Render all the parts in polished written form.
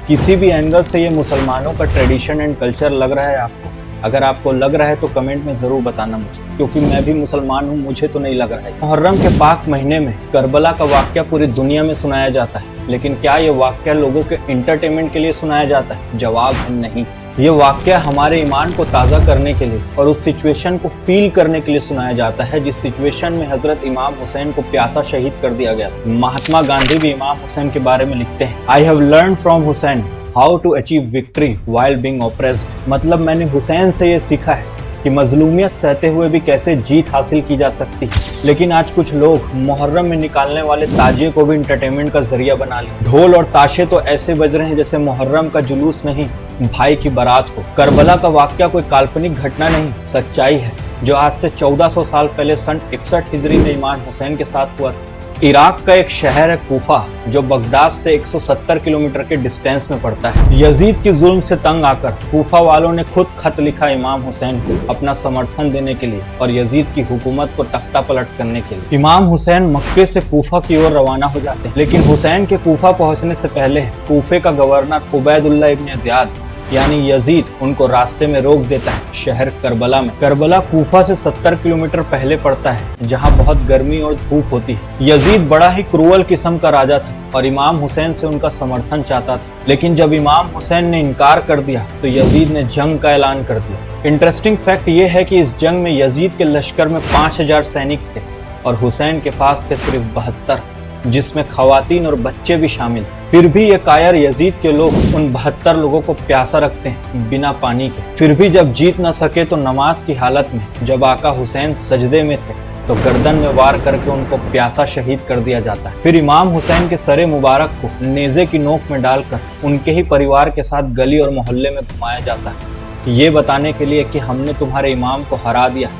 किसी भी एंगल से ये मुसलमानों का ट्रेडिशन एंड कल्चर लग रहा है आपको? अगर आपको लग रहा है तो कमेंट में जरूर बताना मुझे, क्योंकि मैं भी मुसलमान हूँ, मुझे तो नहीं लग रहा है। मुहर्रम के पाक महीने में करबला का वाकया पूरी दुनिया में सुनाया जाता है, लेकिन क्या ये वाकया लोगों के एंटरटेनमेंट के लिए सुनाया जाता है? जवाब है नहीं। ये वाकया हमारे ईमान को ताज़ा करने के लिए और उस सिचुएशन को फील करने के लिए सुनाया जाता है जिस सिचुएशन में हजरत इमाम हुसैन को प्यासा शहीद कर दिया गया। महात्मा गांधी भी इमाम हुसैन के बारे में लिखते हैं, I have learn from Hussain how to achieve victory while being oppressed. मतलब मैंने हुसैन से ये सीखा है कि मजलूमियत सहते हुए भी कैसे जीत हासिल की जा सकती है। लेकिन आज कुछ लोग मुहर्रम में निकालने वाले ताजिए को भी इंटरटेनमेंट का जरिया बना लिया। ढोल और ताशे तो ऐसे बज रहे हैं जैसे मुहर्रम का जुलूस नहीं, भाई की बारात हो। करबला का वाकया कोई काल्पनिक घटना नहीं, सच्चाई है जो आज से 1400 साल पहले सन 61 हिजरी में इमाम हुसैन के साथ हुआ था। इराक का एक शहर है कूफा, जो बगदाद से 170 किलोमीटर के डिस्टेंस में पड़ता है। यजीद की जुल्म से तंग आकर कूफा वालों ने खुद खत लिखा इमाम हुसैन को अपना समर्थन देने के लिए और यजीद की हुकूमत को तख्ता पलट करने के लिए। इमाम हुसैन मक्के से कूफा की ओर रवाना हो जाते हैं, लेकिन हुसैन के कूफा पहुंचने से पहले कूफे का गवर्नर उबैदुल्लाह इब्न ज़ियाद यानी यजीद उनको रास्ते में रोक देता है शहर करबला में। करबला कूफा से 70 किलोमीटर पहले पड़ता है, जहां बहुत गर्मी और धूप होती है। यजीद बड़ा ही क्रूअल किस्म का राजा था और इमाम हुसैन से उनका समर्थन चाहता था, लेकिन जब इमाम हुसैन ने इनकार कर दिया तो यजीद ने जंग का ऐलान कर दिया। इंटरेस्टिंग फैक्ट ये है कि इस जंग में यजीद के लश्कर में 5000 सैनिक थे और हुसैन के पास थे सिर्फ 72, जिसमें खवातीन और बच्चे भी शामिल थे। फिर भी ये कायर यजीद के लोग उन 72 लोगों को प्यासा रखते हैं बिना पानी के। फिर भी जब जीत न सके तो नमाज की हालत में जब आका हुसैन सजदे में थे तो गर्दन में वार करके उनको प्यासा शहीद कर दिया जाता है। फिर इमाम हुसैन के सरे मुबारक को नेज़े की नोक में डालकर उनके ही परिवार के साथ गली और मोहल्ले में घुमाया जाता है, ये बताने के लिए कि हमने तुम्हारे इमाम को हरा दिया,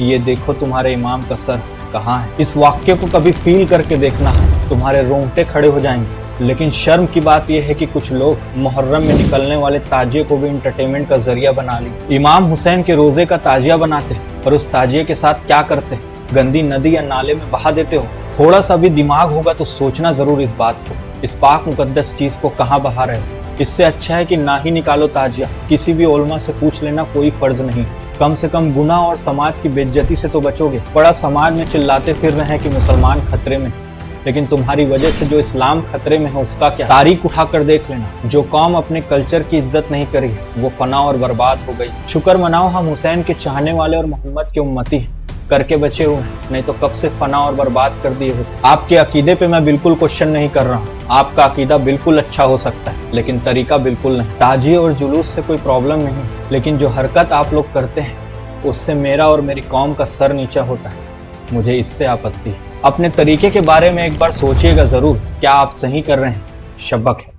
ये देखो तुम्हारे इमाम का सर कहाँ है। इस वाक्य को कभी फील करके देखना, तुम्हारे रोंगटे खड़े हो जाएंगे। लेकिन शर्म की बात यह है कि कुछ लोग मुहर्रम में निकलने वाले ताजिए को भी इंटरटेनमेंट का जरिया बना ली। इमाम हुसैन के रोजे का ताजिया बनाते और उस ताजिए के साथ क्या करते? गंदी नदी या नाले में बहा देते हो। थोड़ा सा भी दिमाग होगा तो सोचना जरूर इस बात को, इस पाक मुकद्दस चीज को कहाँ बहा रहे हो। इससे अच्छा है कि ना ही निकालो ताजिया, किसी भी उलमा से पूछ लेना, कोई फर्ज नहीं। कम से कम गुनाह और समाज की बेइज्जती से तो बचोगे। बड़ा समाज में चिल्लाते फिर रहे हैं कि मुसलमान खतरे में, लेकिन तुम्हारी वजह से जो इस्लाम खतरे में है उसका क्या? तारीख उठा कर देख लेना, जो कौम अपने कल्चर की इज्जत नहीं करी वो फना और बर्बाद हो गई। शुक्र मनाओ हम हुसैन के चाहने वाले और मोहम्मद के उम्मती करके बचे हुए हैं, नहीं तो कब से फना और बर्बाद कर दिए होते। आपके अकीदे पे मैं बिल्कुल क्वेश्चन नहीं कर रहा हूँ, आपका अकीदा बिल्कुल अच्छा हो सकता है लेकिन तरीका बिल्कुल नहीं। ताजिए और जुलूस से कोई प्रॉब्लम नहीं, लेकिन जो हरकत आप लोग करते हैं उससे मेरा और मेरी कौम का सर नीचा होता है, मुझे इससे आपत्ति है। अपने तरीके के बारे में एक बार सोचिएगा जरूर, क्या आप सही कर रहे हैं? शब्बक है।